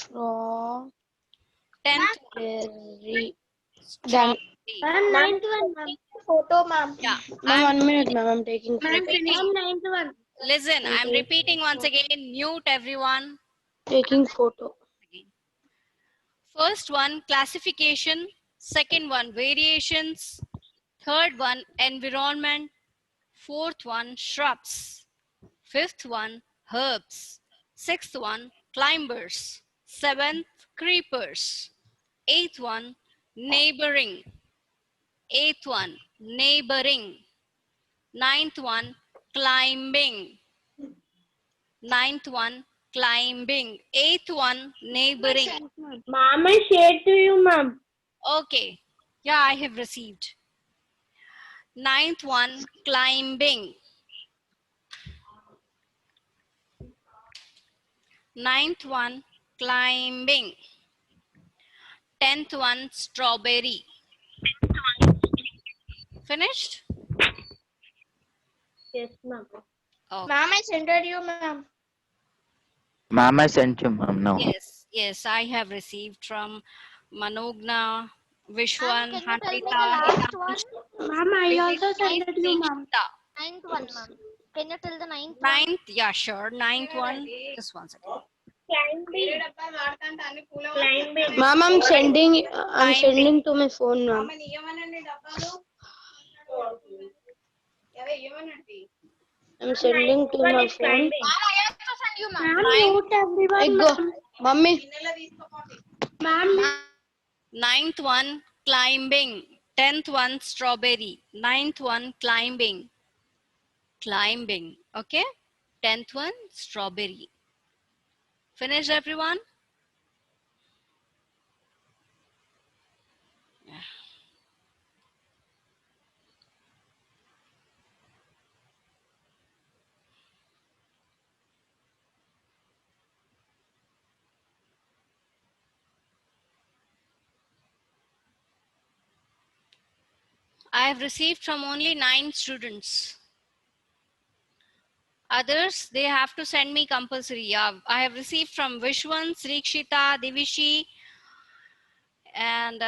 Strawberry. Done. Strawberry. Ma'am, Ma'am, 91, ma'am. photo, ma'am. Yeah. Ma'am, 1 minute, ma'am. I'm taking Ma'am, photo. Repeating. 91. Listen, I'm I'm repeating once again. Mute everyone. taking photo. Again. First one, classification. Second one, variations. Third one, environment. Fourth one, shrubs. Fifth one, herbs. Sixth one, climbers. Seventh, creepers. Eighth one, neighboring. Eighth one, neighboring. Ninth one, climbing. Ninth one, climbing. Eighth one, neighboring. Ma'am, I shared to you, ma'am. Okay. Yeah, I have received. Ninth one, climbing. Ninth one, climbing. 10th one, strawberry. Finished? Yes, ma'am. Okay. Ma'am, I sent it you, ma'am. Ma'am, I sent you, ma'am, now. Yes, I have received from Manogna, Vishwan, Ma'am, can you tell me the Hanrita, last one? Ma'am, I also sent it to you, ma'am. Deekshita. Ninth one, ma'am. Can you tell the ninth one? Ninth, yeah, sure. Ninth one, just one second. Climbing. Climbing. Ma'am, I'm sending. I'm Climbing. sending to my phone, ma'am. I'm sending to my phone. Climbing. Ma'am, I have to send you, ma'am. Ma'am, mute everyone, Hey, go, ma'am. mummy. Ma'am, Ninth one, climbing. 10th one, strawberry. Ninth one, climbing. Climbing. Okay? 10th one, strawberry. Finished, everyone? Yeah. I have received from only 9 students. Others, they have to send me compulsory. Yeah, I have received from Vishwan, Srikshita, Divishi, and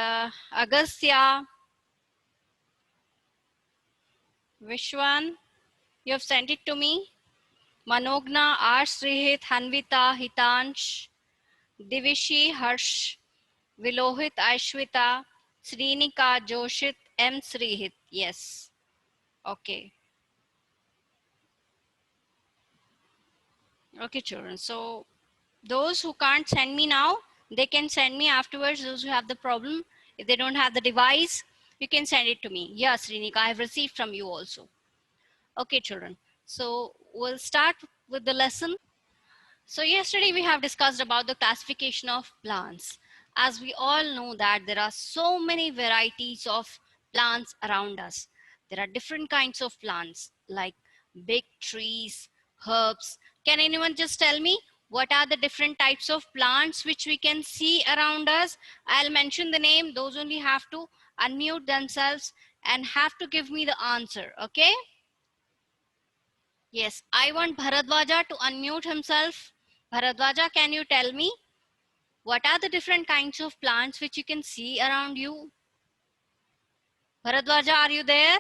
Agastya. Vishwan, you have sent it to me. Manogna, Ash, Srihit, Hanvita, Hitansh, Divishi, Harsh, Vilohit, Aishwita, Srinika, Joshit, M. Srihit. Yes. Okay. Okay, children. So those who can't send me now, they can send me afterwards. Those who have the problem, if they don't have the device, you can send it to me. Yes, Srinika, I have received from you also. Okay, children. So we'll start with the lesson. So yesterday we have discussed about the classification of plants. As we all know that there are so many varieties of plants around us. There are different kinds of plants like big trees, herbs. Can anyone just tell me what are the different types of plants which we can see around us? I'll mention the name. Those only have to unmute themselves and have to give me the answer. Okay? Yes, I want Bharadwaja to unmute himself. Bharadwaja, can you tell me what are the different kinds of plants which you can see around you? Bharadwaja, are you there?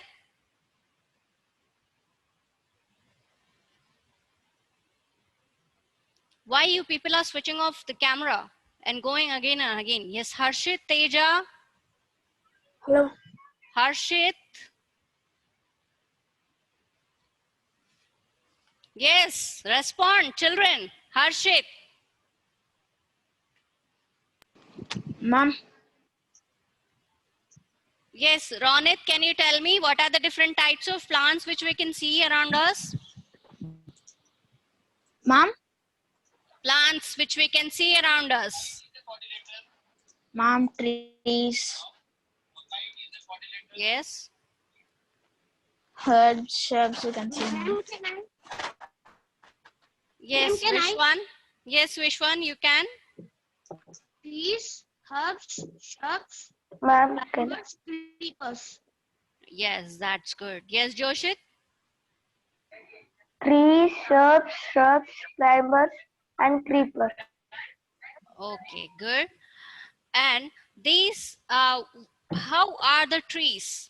Why you people are switching off the camera and going again and again? Yes, Harshit, Teja. hello. Harshit. Yes, respond, children. Harshit. Ma'am, Yes, Ronit, can you tell me what are the different types of plants which we can see around us? ma'am, Plants which we can see around us. ma'am, trees, Yes. herbs, shrubs, you can see. Yes, Can which I? one? Yes, which one you can? Trees, herbs, shrubs, Ma'am, creepers. Yes, that's good. Yes, Joshit? trees, shrubs, climbers, and creepers. Okay, good. And these, how are the trees?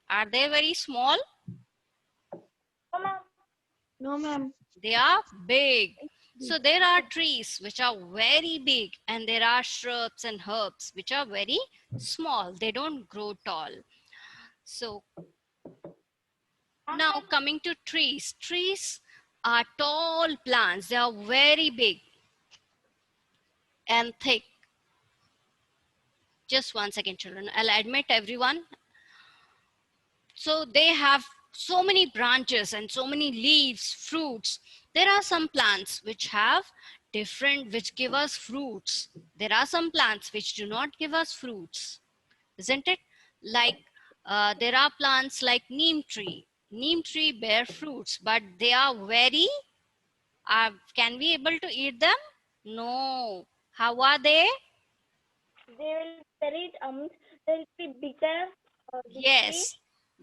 Are they very small? No, ma'am. They are big. So there are trees which are very big, and there are shrubs and herbs which are very small. They don't grow tall. So now coming to trees. Trees are tall plants. They are very big and thick. Just 1 second, children. I'll admit everyone. So they have so many branches and so many leaves, fruits. There are some plants which have which give us fruits. There are some plants which do not give us fruits, isn't it? Like there are plants like neem tree. Neem tree bear fruits, but they are very, can we able to eat them? No. How are they? They will very they'll be bitter. Yes,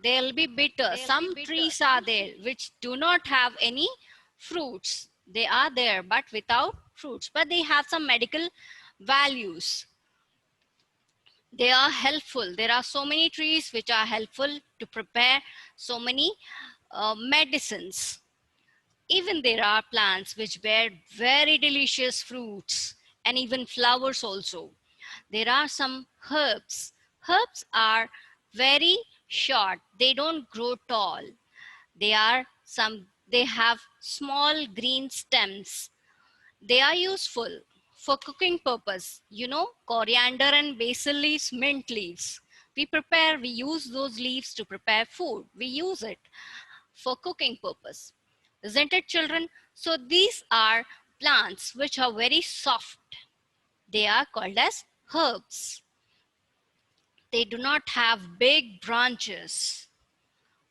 they'll be bitter. Some trees are there which do not have any fruits. They are there but without fruits, but they have some medical values. They are helpful. There are so many trees which are helpful to prepare so many medicines. Even there are plants which bear very delicious fruits and even flowers also. There are some herbs. Herbs are very short. They don't grow tall. They have small green stems. They are useful for cooking purpose. You know, coriander and basil leaves, mint leaves. We use those leaves to prepare food. We use it for cooking purpose. Isn't it, children? So these are plants which are very soft. They are called as herbs. They do not have big branches.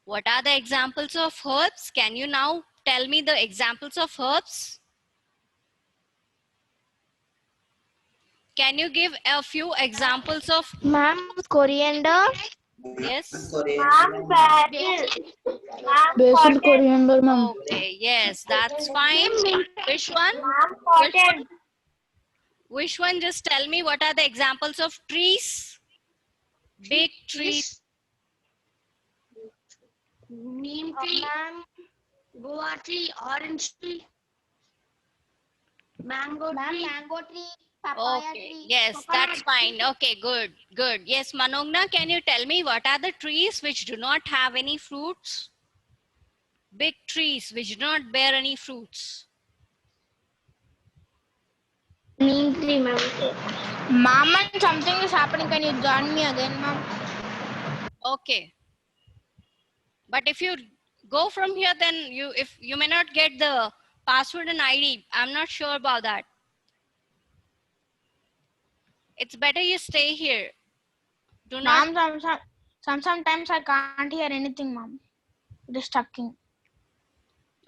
What are the examples of herbs? Can you now tell me the examples of herbs? Can you give a few examples of? Ma'am, coriander. Yes. Ma'am, basil. Basil, coriander, ma'am. Okay, yes, that's fine. Which one? Ma'am, Which one? cotton. Which one? Just tell me what are the examples of trees? Big trees. Neem tree, guava tree, orange tree, mango tree. Mango tree, papaya Okay, tree. yes, that's fine. Okay, good, good. Yes, Manogna, can you tell me what are the trees which do not have any fruits? Big trees which do not bear any fruits. Neem tree, ma'am. Ma'am, something is happening. Can you join me again, ma'am? Okay. But if you go from here, then if you may not get the password and ID. I'm not sure about that. It's better you stay here. Do not. Ma'am, sometimes I can't hear anything, ma'am. It is stucking.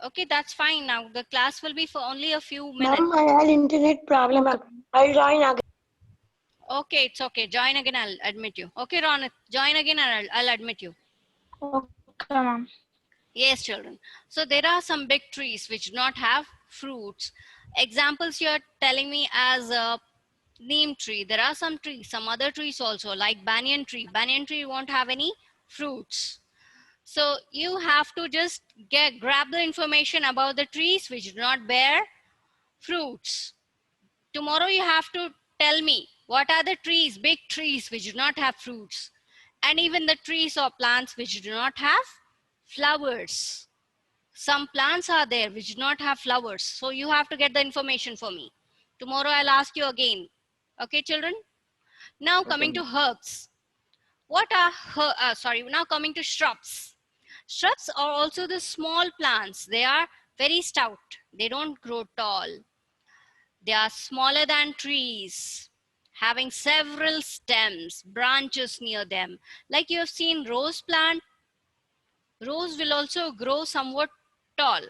Okay, that's fine. Now the class will be for only a few minutes. Ma'am, I had internet problem. I'll join again. Okay, it's okay. Join again. I'll admit you. Okay, Ronit, join again and I'll admit you. Okay, ma'am. Yes, children. So there are some big trees which do not have fruits. Examples you're telling me as a neem tree. There are some trees, some other trees also like banyan tree. Banyan tree won't have any fruits. So you have to just grab the information about the trees which do not bear fruits. Tomorrow you have to tell me what are the trees, big trees which do not have fruits, and even the trees or plants which do not have flowers. Some plants are there which do not have flowers. So you have to get the information for me. Tomorrow I'll ask you again. Okay, children? Now coming to herbs. Now coming to shrubs. Shrubs are also the small plants. They are very stout. They don't grow tall. They are smaller than trees, having several stems, branches near them. Like you have seen rose plant, rose will also grow somewhat tall.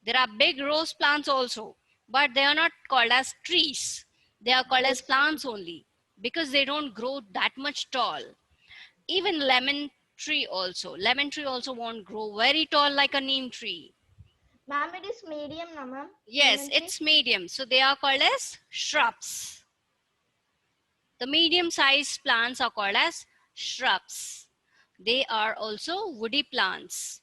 There are big rose plants also, but they are not called as trees. They are called as plants only because they don't grow that much tall. Even lemon tree also. Lemon tree also won't grow very tall like a neem tree. Ma'am, it is medium, no, ma'am? Yes, it's medium. So they are called as shrubs. The medium-sized plants are called as shrubs. They are also woody plants,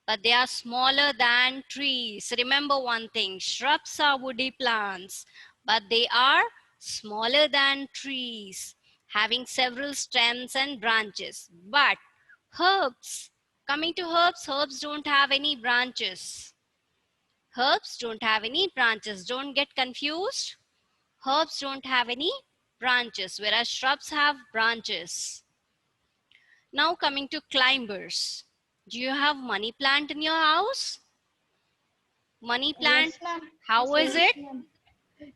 but they are smaller than trees. Remember one thing, shrubs are woody plants, but they are smaller than trees, having several stems and branches. But herbs, coming to herbs, herbs don't have any branches. Herbs don't have any branches. Don't get confused. Herbs don't have any branches, whereas shrubs have branches. Now coming to climbers. Do you have money plant in your house? Money plant, Yes, ma'am. how is it?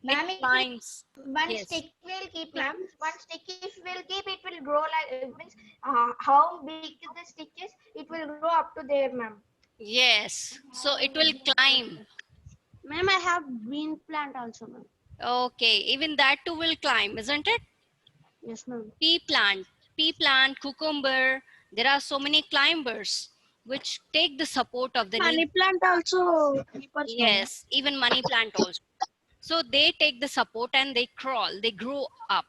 Ma'am, It climbs. one Yes. stick will keep, ma'am. One stick if will keep, it will grow like, it means how big the stick is, it will grow up to there, ma'am. Yes. So it will climb. Ma'am, I have green plant also, ma'am. Okay. Even that too will climb, isn't it? Yes, ma'am. Pea plant, cucumber. There are so many climbers which take the support of the Money plant also. Creepers, ma'am. Yes, even money plant also. So they take the support and they crawl, they grow up,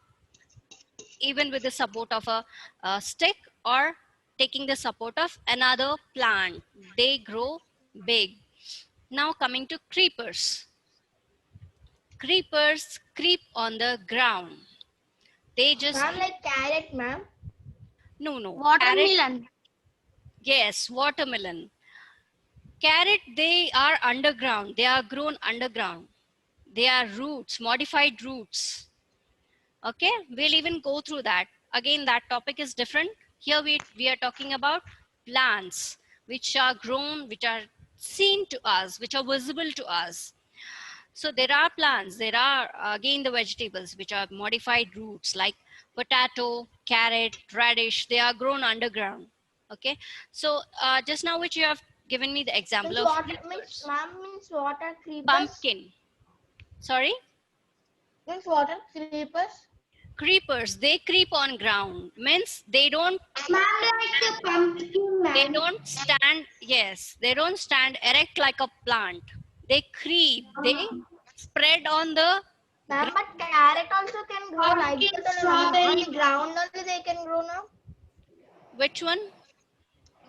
even with the support of a stick or taking the support of another plant. They grow big. Now coming to creepers. Creepers creep on the ground. They just, Ma'am, like carrot, ma'am. no. Carrot, Watermelon. yes, watermelon. Carrot, they are underground. They are grown underground. They are roots, modified roots. Okay, we'll even go through that. Again, that topic is different. Here we are talking about plants which are grown, which are seen to us, which are visible to us. So there are plants, there are again the vegetables which are modified roots like potato, carrot, radish. They are grown underground. Okay, so just now which you have given me the example Means of water, means, creepers. ma'am, means water creepers. Pumpkin. Sorry? Means water creepers. Creepers, they creep on ground. Means they don't Ma'am, like a pumpkin, they ma'am. don't stand, yes, they don't stand erect like a plant. They creep, they spread on the Ma'am, but carrot also can grow like Pumpkin, that on the ground only they can grow now. which one?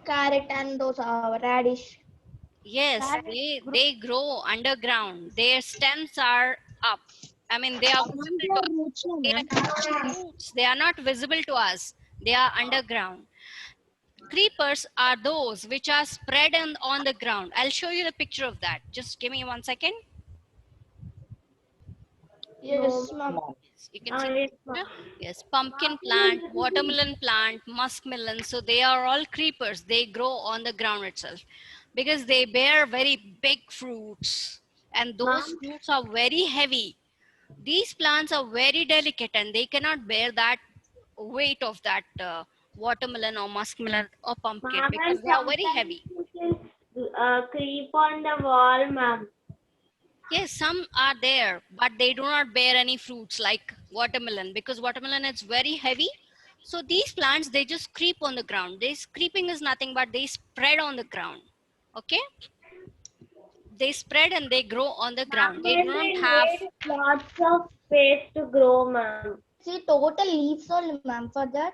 Carrot and those radish. Yes, they grow underground. Their stems are up. I mean, they are visible to us. They are roots. They are not visible to us. They are underground. Creepers are those which are spread on the ground. I'll show you the picture of that. Just give me 1 second. Yes, ma'am. You can see the picture. Yes, pumpkin plant, watermelon plant, muskmelon. So they are all creepers. They grow on the ground itself because they bear very big fruits, and those fruits are very heavy. These plants are very delicate and they cannot bear that weight of that watermelon or muskmelon or pumpkin because they are very heavy. Creep on the wall, ma'am. Yes, some are there, but they do not bear any fruits like watermelon because watermelon is very heavy. So these plants, they just creep on the ground. This creeping is nothing but they spread on the ground. Okay? They spread and they grow on the ground. They don't have, lots of space to grow, ma'am. See, total leaves only, ma'am, for that.